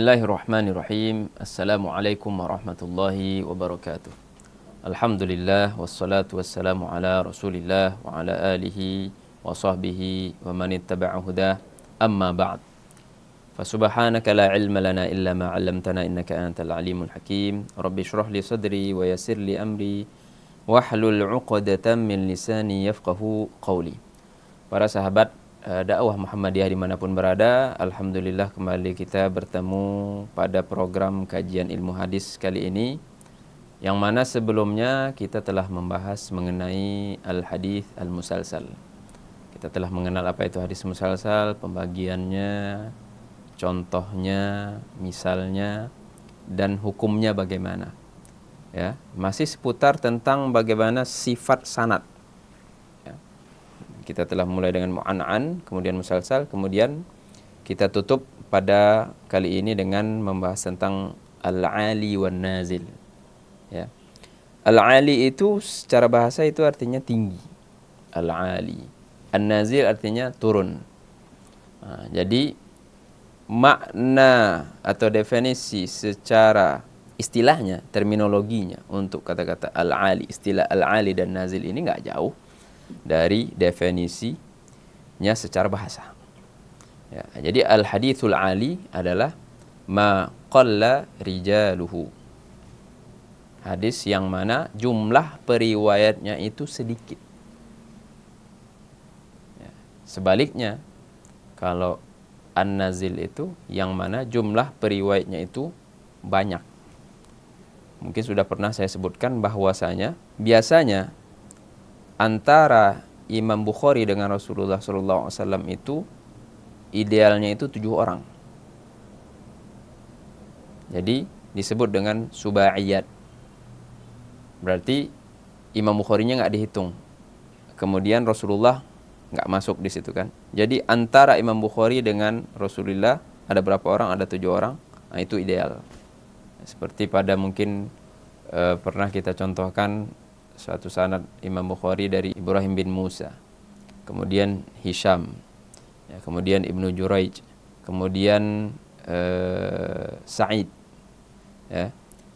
Bismillahirrahmanirrahim. Assalamualaikum warahmatullahi wabarakatuh. Alhamdulillah wassalatu wassalamu ala Rasulillah wa ala alihi wa sahbihi wa man ittaba'a hudah. Amma ba'd. Fasubhanaka la ilma lana illa ma 'allamtana innaka antal alimul hakim. Rabbi shrah li sadri wa yassir li amri wahlul 'uqdatam min lisani yafqahu qawli. Para sahabat dakwah Muhammadiyah dimanapun berada, alhamdulillah kembali kita bertemu pada program kajian ilmu hadis kali ini, yang mana sebelumnya kita telah membahas mengenai al-hadis al-musalsal. Kita telah mengenal apa itu hadis musalsal, pembagiannya, contohnya, misalnya, dan hukumnya bagaimana. Ya, masih seputar tentang bagaimana sifat sanad. Kita telah mulai dengan mu'an'an, kemudian musalsal, kemudian kita tutup pada kali ini dengan membahas tentang al-ali wan nazil. Ya. Al-ali itu secara bahasa itu artinya tinggi. Al-ali. An-nazil artinya turun. Nah, jadi makna atau definisi secara istilahnya, terminologinya untuk kata-kata al-ali, istilah al-ali dan nazil ini nggak jauh dari definisinya secara bahasa. Ya, jadi al-hadithul ali adalah ma qalla rijaluhu. Hadis yang mana jumlah periwayatnya itu sedikit. Ya, sebaliknya, kalau an-nazil itu yang mana jumlah periwayatnya itu banyak. Mungkin sudah pernah saya sebutkan bahwasanya biasanya antara Imam Bukhari dengan Rasulullah SAW itu idealnya itu 7 orang. Jadi disebut dengan subaiyat. Berarti Imam Bukharinya nggak dihitung. Kemudian Rasulullah nggak masuk di situ kan. Jadi antara Imam Bukhari dengan Rasulullah ada berapa orang? Ada 7 orang. Nah, itu ideal. Seperti pada mungkin pernah kita contohkan suatu sanad Imam Bukhari dari Ibrahim bin Musa, kemudian Hisham, ya, kemudian Ibnu Juraij, kemudian Sa'id, ya,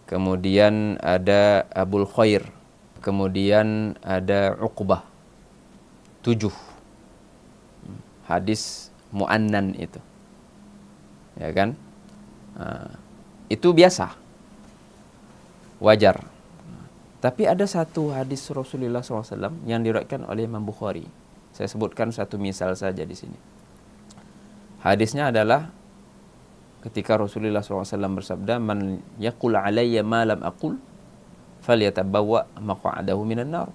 kemudian ada Abul Khair, kemudian ada Uqbah. 7 hadis mu'annan itu, ya kan? Nah, itu biasa, wajar. Tapi ada satu hadis Rasulullah SAW yang diriwayatkan oleh Imam Bukhari. Saya sebutkan satu misal saja di sini. Hadisnya adalah ketika Rasulullah SAW bersabda, "Man yaqul alayya ma lam aqul, falyatabawwa maq'adahu minan nar."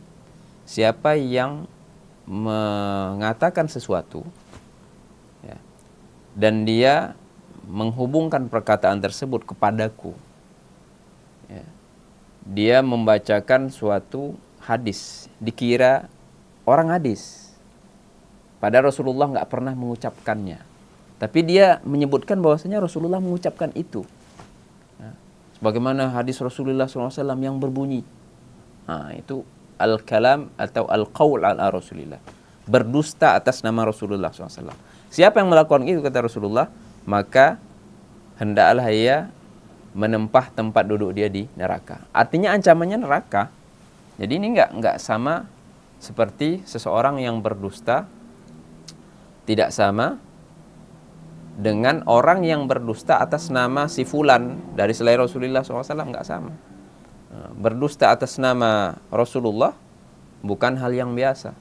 Siapa yang mengatakan sesuatu, ya, dan dia menghubungkan perkataan tersebut kepadaku, ya, dia membacakan suatu hadis, dikira orang hadis, padahal Rasulullah nggak pernah mengucapkannya, tapi dia menyebutkan bahwasanya Rasulullah mengucapkan itu. Nah, sebagaimana hadis Rasulullah SAW yang berbunyi, nah, itu al-kalam atau al-qaul ala Rasulillah, berdusta atas nama Rasulullah SAW. Siapa yang melakukan itu, kata Rasulullah, maka hendaklah ia menempah tempat duduk dia di neraka. Artinya ancamannya neraka. Jadi ini enggak sama seperti seseorang yang berdusta, tidak sama dengan orang yang berdusta atas nama si fulan dari selain Rasulullah SAW, enggak sama. Berdusta atas nama Rasulullah bukan hal yang biasa.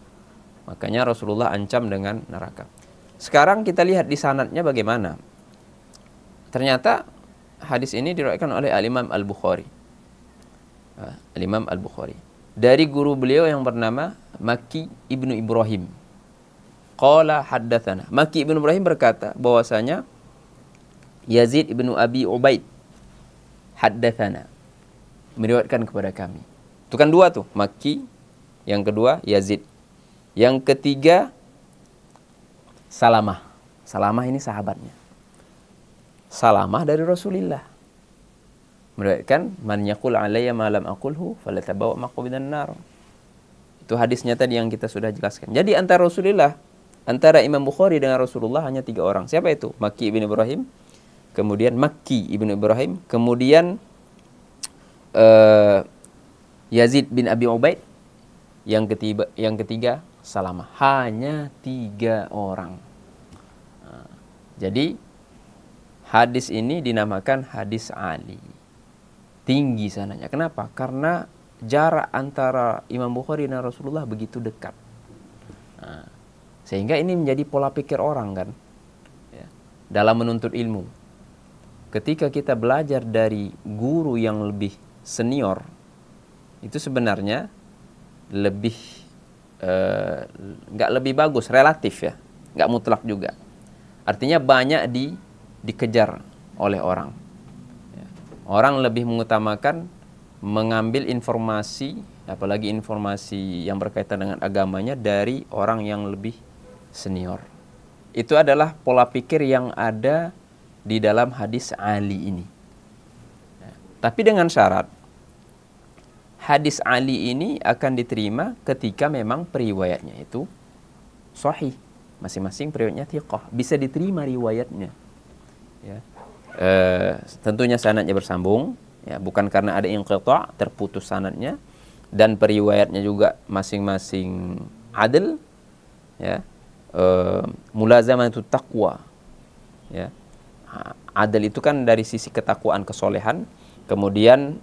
Makanya Rasulullah ancam dengan neraka. Sekarang kita lihat di sanadnya bagaimana. Ternyata hadis ini diriwayatkan oleh Al-Imam Al-Bukhari. Al-Imam Al-Bukhari dari guru beliau yang bernama Maki ibnu Ibrahim. Qala haddatsana. Maki ibnu Ibrahim berkata bahwasanya Yazid ibnu Abi Ubaid haddatsana, meriwayatkan kepada kami. Itu kan 2 tuh, Maki, yang kedua Yazid, yang ketiga Salamah. Salamah ini sahabatnya. Salamah dari Rasulullah meriwayatkan, man yaqul alayya ma lam aqulhu falatabawa maq'adahu nar. Itu hadisnya tadi yang kita sudah jelaskan. Jadi antara Imam Bukhari dengan Rasulullah hanya 3 orang. Siapa itu? Maki bin Ibrahim, kemudian Makki ibnu Ibrahim, kemudian Yazid bin Abi Ubaid, yang ketiga Salamah. Hanya 3 orang. Jadi hadis ini dinamakan hadis Ali. Tinggi sanadnya. Kenapa? Karena jarak antara Imam Bukhari dan Rasulullah begitu dekat. Sehingga ini menjadi pola pikir orang kan, ya, dalam menuntut ilmu. Ketika kita belajar dari guru yang lebih senior, itu sebenarnya lebih nggak lebih bagus, relatif ya, nggak mutlak juga. Artinya banyak dikejar oleh orang. Ya. Orang lebih mengutamakan mengambil informasi, apalagi informasi yang berkaitan dengan agamanya dari orang yang lebih senior. Itu adalah pola pikir yang ada di dalam hadis Ali ini. Ya. Tapi dengan syarat, hadis Ali ini akan diterima ketika memang periwayatnya itu sahih. Masing-masing periwayatnya thiqah, bisa diterima riwayatnya. Ya. Tentunya sanadnya bersambung, ya, bukan karena ada inqita', terputus sanadnya, dan periwayatnya juga masing-masing adil, ya. Mulazamah itu taqwa, ya. Adil itu kan dari sisi ketakwaan, kesolehan, kemudian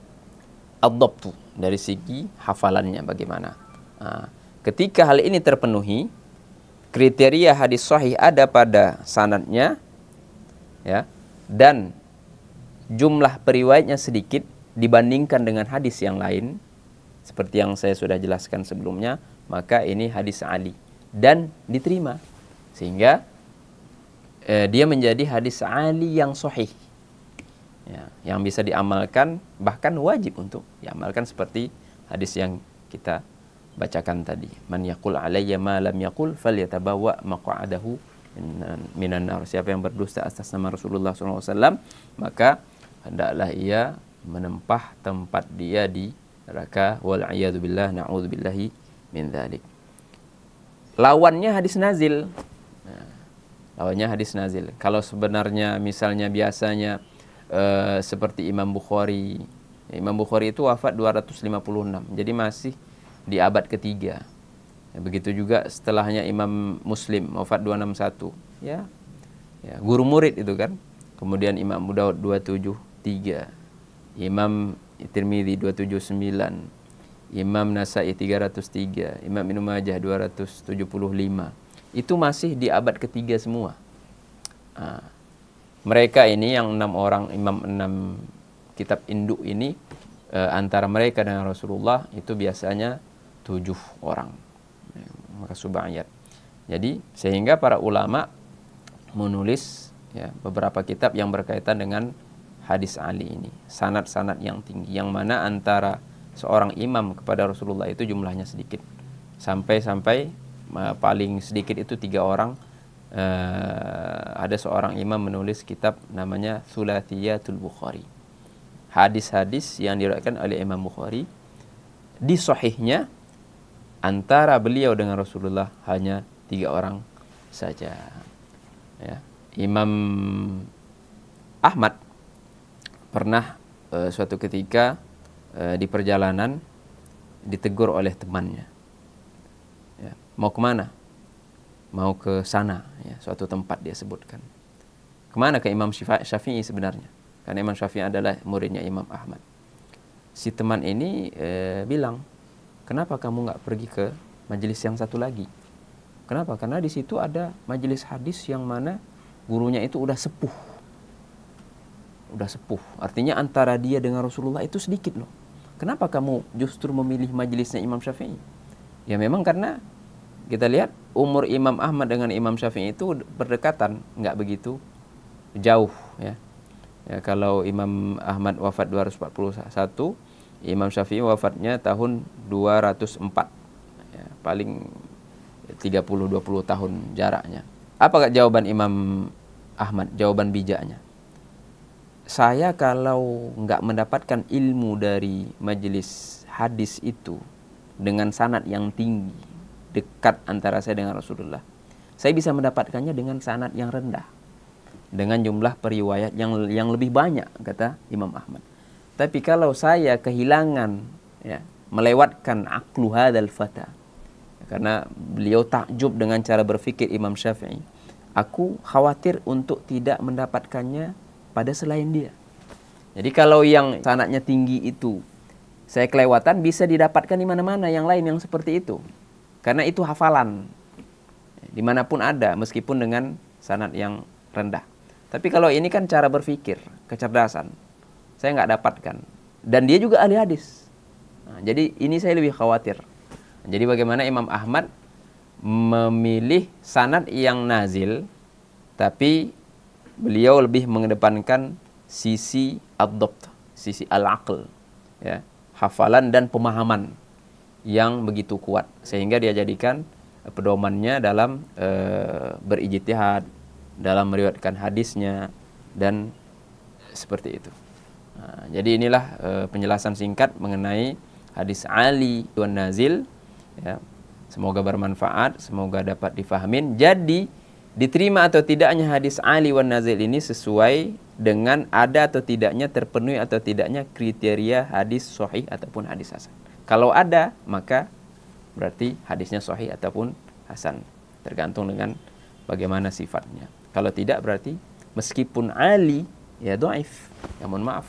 ad-dhabtu dari segi hafalannya bagaimana. Ketika hal ini terpenuhi, kriteria hadis sahih ada pada sanadnya, ya, dan jumlah periwayatnya sedikit dibandingkan dengan hadis yang lain, seperti yang saya sudah jelaskan sebelumnya, maka ini hadis Ali dan diterima, sehingga dia menjadi hadis Ali yang sahih, ya, yang bisa diamalkan, bahkan wajib untuk diamalkan, seperti hadis yang kita bacakan tadi. Man yaqul alayya ma lam yaqul falyatabawa maq'adahu minan nar. Siapa yang berdusta atas nama Rasulullah SAW, maka hendaklah ia menempah tempat dia di neraka. Wal a'yadu billah, na'udzubillahi min dzalik. Lawannya hadis nazil. Nah, lawannya hadis nazil. Kalau sebenarnya misalnya biasanya seperti Imam Bukhari. Imam Bukhari itu wafat 256. Jadi masih di abad ketiga. Ya, begitu juga setelahnya Imam Muslim wafat 261. Ya. Ya, guru murid itu kan. Kemudian Imam Abu Daud 273. Imam Tirmidzi 279. Imam Nasai 303, Imam Ibnu Majah 275. Itu masih di abad ketiga semua. Mereka ini yang 6 orang, imam 6 kitab induk ini, antara mereka dengan Rasulullah itu biasanya 7 orang. Maka subayat. Jadi sehingga para ulama menulis, ya, beberapa kitab yang berkaitan dengan hadis Ali ini, sanad-sanad yang tinggi, yang mana antara seorang imam kepada Rasulullah itu jumlahnya sedikit, sampai paling sedikit itu 3 orang. Ada seorang imam menulis kitab namanya Thulathiyatul Bukhari, hadis-hadis yang diriwayatkan oleh Imam Bukhari. Di sahihnya antara beliau dengan Rasulullah hanya 3 orang saja, ya. Imam Ahmad pernah suatu ketika di perjalanan ditegur oleh temannya, ya, mau kemana? Mau ke sana, ya, suatu tempat dia sebutkan. Kemana? Ke Imam Syafi'i sebenarnya, karena Imam Syafi'i adalah muridnya Imam Ahmad. Si teman ini bilang, kenapa kamu nggak pergi ke majelis yang satu lagi? Kenapa? Karena di situ ada majelis hadis yang mana gurunya itu udah sepuh. Artinya antara dia dengan Rasulullah itu sedikit loh. Kenapa kamu justru memilih majelisnya Imam Syafi'i? Ya memang karena kita lihat umur Imam Ahmad dengan Imam Syafi'i itu berdekatan, nggak begitu jauh, ya. Ya, kalau Imam Ahmad wafat 241, Imam Syafi'i wafatnya tahun 204. Ya, paling 30-20 tahun jaraknya. Apa jawaban Imam Ahmad? Jawaban bijaknya, saya kalau nggak mendapatkan ilmu dari majelis hadis itu dengan sanad yang tinggi, dekat antara saya dengan Rasulullah, saya bisa mendapatkannya dengan sanad yang rendah. dengan jumlah periwayat yang lebih banyak, kata Imam Ahmad. Tapi kalau saya kehilangan, ya, melewatkan aqlu hadzal fata, karena beliau takjub dengan cara berfikir Imam Syafi'i, aku khawatir untuk tidak mendapatkannya pada selain dia. Jadi kalau yang sanadnya tinggi itu saya kelewatan, bisa didapatkan di mana-mana yang lain yang seperti itu. Karena itu hafalan. Dimanapun ada, meskipun dengan sanad yang rendah. Tapi kalau ini kan cara berpikir, kecerdasan. Saya nggak dapatkan. Dan dia juga ahli hadis. Nah, jadi ini saya lebih khawatir. Jadi bagaimana Imam Ahmad memilih sanad yang nazil, tapi beliau lebih mengedepankan sisi ad-dhabt, sisi al-aql, ya, hafalan dan pemahaman yang begitu kuat, sehingga dia jadikan pedomannya dalam berijtihad, dalam meriwayatkan hadisnya, dan seperti itu. Nah, jadi inilah penjelasan singkat mengenai hadis Ali wan Nazil, ya. Semoga bermanfaat, semoga dapat difahamin. Jadi diterima atau tidaknya hadis Ali wan Nazil ini sesuai dengan ada atau tidaknya, terpenuhi atau tidaknya kriteria hadis sahih ataupun hadis hasan. Kalau ada, maka berarti hadisnya sahih ataupun hasan, tergantung dengan bagaimana sifatnya. Kalau tidak, berarti meskipun Ali, ya dhaif, ya mohon maaf.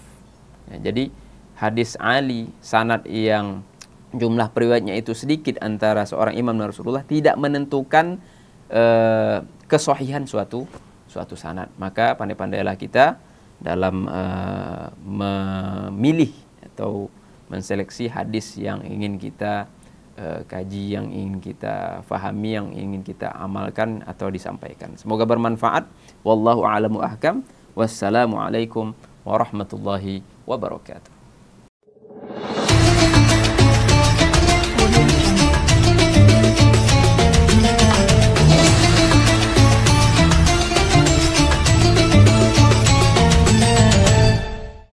Ya, jadi hadis Ali, sanad yang jumlah periwayatnya itu sedikit antara seorang imam dan Rasulullah, tidak menentukan kesahihan suatu sanad. Maka pandai-pandailah kita dalam memilih atau menseleksi hadis yang ingin kita kaji, yang ingin kita fahami, yang ingin kita amalkan atau disampaikan. Semoga bermanfaat. Wallahu a'lamu ahkam. Wassalamualaikum warahmatullahi wabarakatuh.